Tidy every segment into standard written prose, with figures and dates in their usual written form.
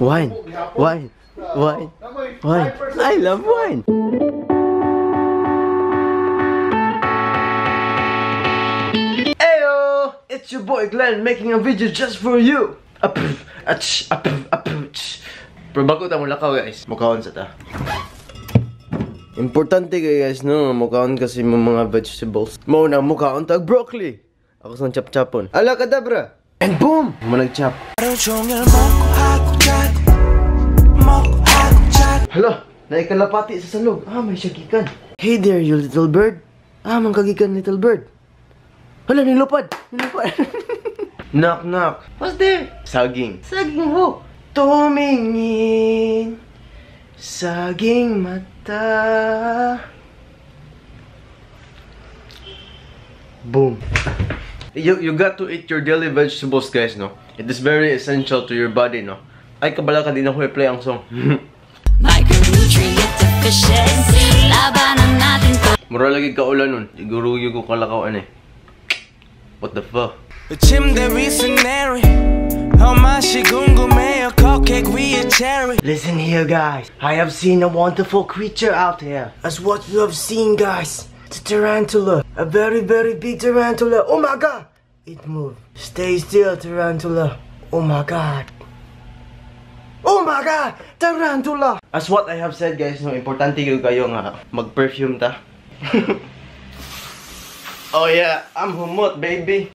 Wine. Wine. Wine. Wine. I love wine. Heyo! It's your boy Glenn making a video just for you. Pero bago ta mo lakaw guys, mukhaon sa ta. Importante guys no, mukhaon kasi mga vegetables. Mo na mukhaon tag broccoli. Ako sa chap-chapon. Ala kadabra. And boom! Mo nag-chop. Hala, naikalapati sa salog. May syagikan. Hey there, you little bird. Mangkagikan little bird. Hala, nilupad. Knock, knock. What's there? Saging. Saging ho. Tumingin. Saging mata. Boom. You got to eat your daily vegetables, guys, no? It is very essential to your body, no? Ay, kabala ka din ako i-play ang song. Micronutrient deficiency. Labanan natin to. Mura lagi ka ulan nun. Siguro yung ko kalakawan eh. What the fuck? Listen here, guys. I have seen a wonderful creature out here. As what you have seen, guys. It's a tarantula. A very, very big tarantula. Oh my god! It moved. Stay still, tarantula. Oh my god. Oh my god! Tarantula! As what I have said, guys, no, importante yung kayo nga mag-perfume ta. Oh yeah, I'm humot, baby.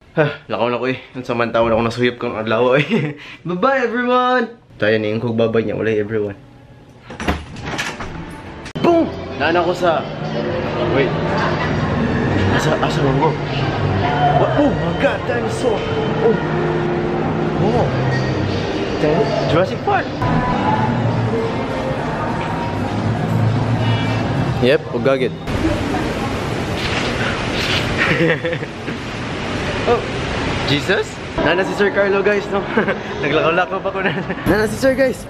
Lakaw na ko eh. Samantawan ako nasuyip kong adlaw eh. Bye-bye, everyone! Tayo na yung kugbabay niya. Ulay, everyone. Boom! Naan ako sa... Wait. Asa lang ko? Oh my god, dinosaur! Oh! Oh! Jurassic Park! Yep, ugagit. Oh! Jesus? Nana si Sir Carlo, guys, no? Naglakaw-lakaw pa ko na. Nana si Sir, guys!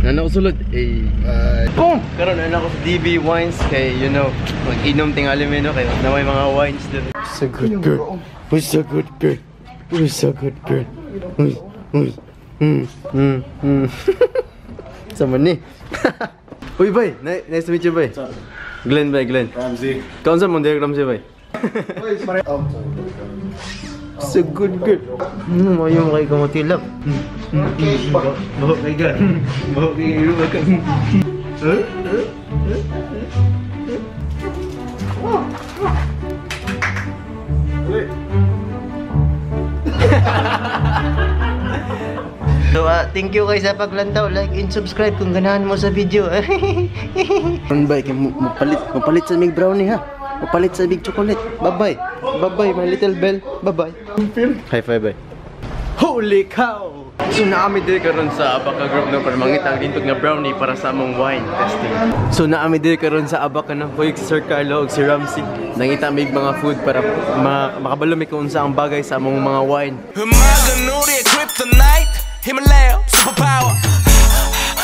Nana ko sulod. Eh, boom! Karoon, nana ko sa DB Wines. Kay, you know, mag-inom tingali mo, no? Kaya na may mga wines doon. Who's a good girl? Who's a good girl? Who's a good girl? Sama ni. Uy, bay! Nice to meet you, bay. Glenn, bay, Glenn. Ramsey. Kaon sa mong diagram siya, bay? It's a good girl. Mayong kay kamatilap. Baho kay gan. Baho kay iruwa ka. So, thank you guys sa paglantaw. Like and subscribe kung ganahan mo sa video. Bye, mapalit sa mig brownie ha. Mapalit sa big chocolate. Bye-bye. Bye-bye, my little bell. Bye-bye. High five, bye. Holy cow! So, naami din karon sa Abucay group no para mangitang dintog na brownie para sa among wine testing. So, naami din karon sa Abucay no. Kuy si Sir Carlo ug si Ramsey. Nangita mig mga food para makabalo mi kung unsa ang bagay sa among mga wine. Kryptonite, Himalaya, superpower.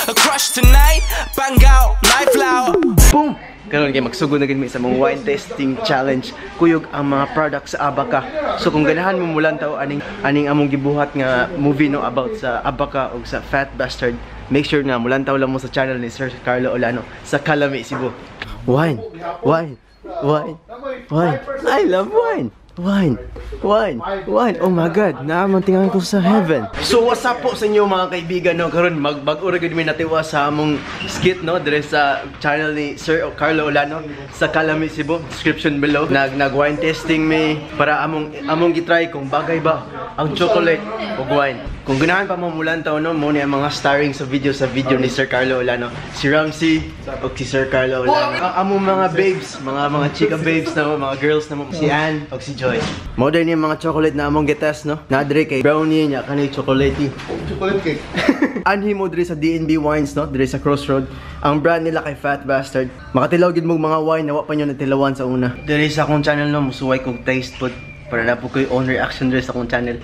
A crush tonight, bangao, life flower. Boom! Karon kay magsugod na gid mi sa mga wine tasting challenge. Kuyog ang mga products sa Abucay. So kung ganahan mo mulantaw aning among gibuhat nga movie no about sa Abucay ug sa Fat Bastard, make sure na mulantaw lang mo sa channel ni Sir Carlo Olano sa Kalami, Cebu. Wine, wine, wine, wine. I love wine. Wine, wine, wine. Oh my god, naamantingan ko sa heaven. So what's up po sa inyo mga kaibigan no? Karon magbag-ura gid mi natiwa sa among skit no dire sa channel ni Sir Carlo Olano sa Kalami, Cebu. Description below. Nag wine testing mi para among gitry kung bagay ba ang chocolate o wine. Kung ganahan pa mo mulantaw no, mo ni ang mga starring sa video ni Sir Carlo Olano, si Ramsey o si Sir Carlo Olano. Ang among mga babes, mga chika babes na mga girls na mo, si Ann o si Joy. Modern yung mga chocolate na among getest no. Nadre kay brownie nya kanay chocolatey. Chocolate cake. Anhi mo dire sa DNB Wines no, dire sa Crossroad. Ang brand nila kay Fat Bastard. Makatilaw gid mo mga wine na wa pa nyo natilawan sa una. Dire sa akong channel no, musuway kog taste pod para na po koy own reaction dire sa akong channel.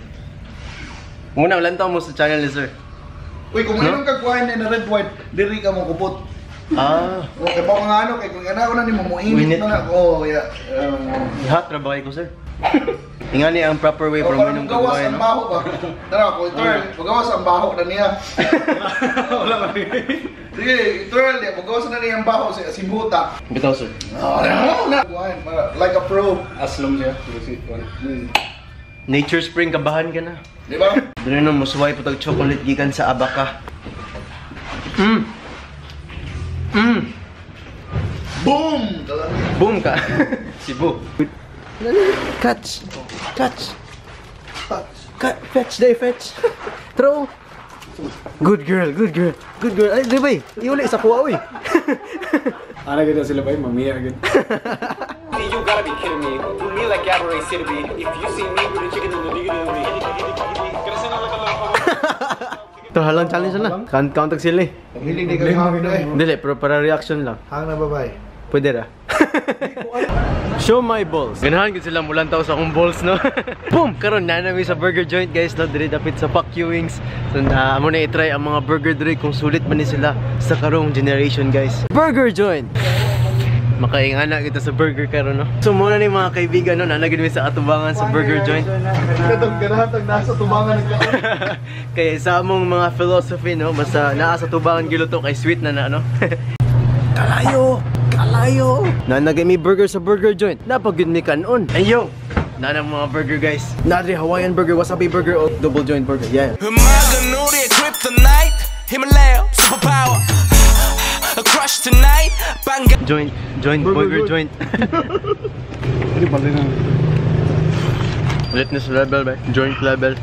Muna lantaw mo sa channel ni Sir. Uy, kung mayroon kag wine na red white, diri ka mo kupot. Okay, baka nga ano, kay kung ana ko na ni mo muinit na ako. Hot ra ba ko Sir? Ingani ang proper way para minom kag wine. Gawas ang baho ba? Tara ko turn, gawas ang baho na niya. Sige, Turl, magawa na niyang baho si Buta. Bitaw sir. Like a pro. Aslom siya. Nature Spring, kabahan ka na. Di ba? Doon na musuway po chocolate gikan sa Abucay. Boom! Boom ka. Cebu. Catch. Fetch, day fetch. Throw. Good girl. Ay, di ba eh? Iuli sa kuha, uy. Ano ganda sila ba? Mamiya agad. You gotta be kidding me. Me like Gaeko City be. If you see me with a chicken in the nigga in me. Gonna send like a little. Ito, halang challenge na. Countag sila eh. Hiling di ka hang na eh. Dili, pero para reaction lang. Hang na babae. Pwede ra. Show my balls. Ganahan ko sila mulan tao sa akong balls, no? Boom! Karon na namin sa burger joint, guys, no? Diri dapit sa Pacquiao Wings. So, amo na i-try ang mga burger diri kung sulit man ni sila sa karong generation, guys. Burger joint! Makaingana kita sa burger karon, no? So, muna ni mga kaibigan, no? Nanagin mi sa atubangan sa burger joint. Katong ganahan nasa tubangan nagkaon. Kaya sa among mga philosophy, no? Basta naa sa tubangan giluto kay sweet na na, no? Kalayo! Nanagay mi burger sa burger joint. Napagod mi kanon. Ayo! Nanang mga burger, guys. Nadri Hawaiian burger, wasabi burger, o double joint burger. Yeah. Maganuri, kryptonite, Himalaya, superpower. A crush tonight, banga. Joint, burger joint. Hindi pala na. Litness level, ba? Joint level.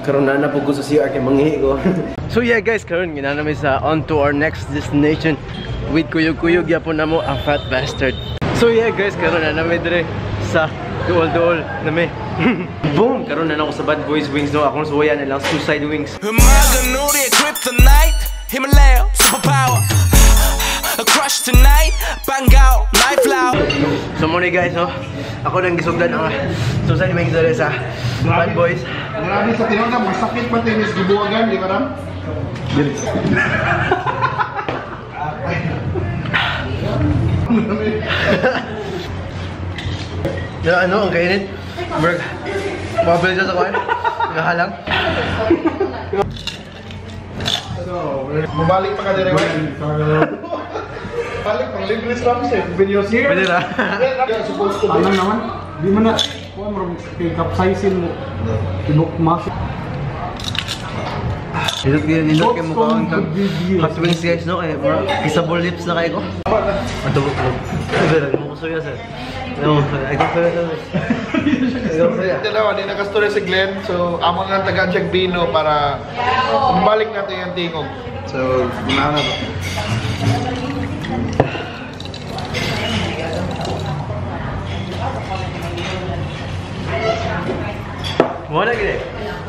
Karon na po ko sa CR kay manghihi ko. So yeah, guys, karon ginana mi sa on to our next destination with kuyog-kuyog yapon namo ang fat bastard. So yeah, guys, karon na mi dire sa duol na mi. Boom, karon na ako sa Bad Boys Wings, no. Akong suwayan na lang Suicide Wings. Maganuri, kryptonite, Himalaya, superpower. A crush tonight, banga, life loud. So muna guys, no. Ako nang gisugdan ang Suicide Wings dire sa Bad Boys. Marami sa tinawag masakit pa tinis gibuwagan, di ba ram? Ano, ang kainit? Berg. Mabili siya sa kuwan. Nakahalang. Mabalik pa ka dire. Balik pang libre sa videos here. Pwede na. Supposed to be. Ano naman? Di mo na. Kuha mo kay capsaicin mo. Tibok mas. Nindot kayo mukha ang hot wings, guys, no? Kaya kissable lips na kayo ko. Matubok mo. Pero, mo ko suya, sir. No, I got suya, sir. Dalawa, di nakastorya si Glenn. So, amon nga taga-check Bino para balik natin yung tingog. So, gumana ba? Wala gini.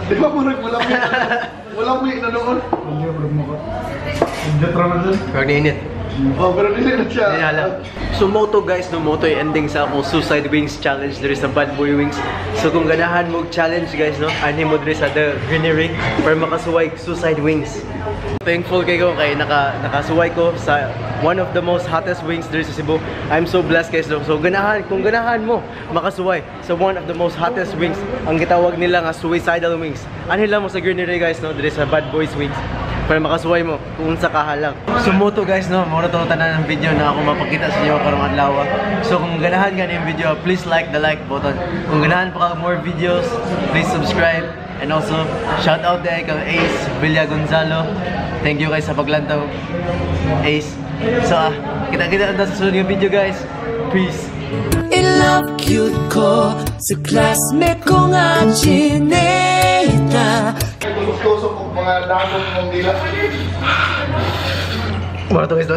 Di ba marag walang may na noon? Hindi mo mo ko. Jatra na dun. Pero niinit. Oh, pero hindi na siya. Dinala. So moto, guys, no, moto yung ending sa akong Suicide Wings challenge diri sa Bad Boy Wings. So kung ganahan mo challenge, guys, no, anhin mo diri sa The Greenery para makasuway Suicide Wings. Thankful kayo kay nakasuway ko sa one of the most hottest wings diri sa Cebu. I'm so blessed, guys, no. So kung ganahan mo makasuway sa one of the most hottest wings, ang gitawag nila nga suicidal wings. Anhin lang mo sa Greenery, guys, no, diri sa Bad Boys Wings para makasuway mo kung sa kahalang. So moto, guys, no, muna itong tanan ng video na ako mapakita sa inyo karong adlaw. So kung ganahan ka yung video, please like the like button. Kung ganahan pa ka more videos, please subscribe. And also, shout out kay Ace Villa Gonzalo. Thank you guys sa paglantaw, Ace. So kita-kita na sa sunod yung video, guys. Peace. In love cute ko sa classmate ko nga chineta. Gusto ko mga dagong mong dila. Muna ito, guys.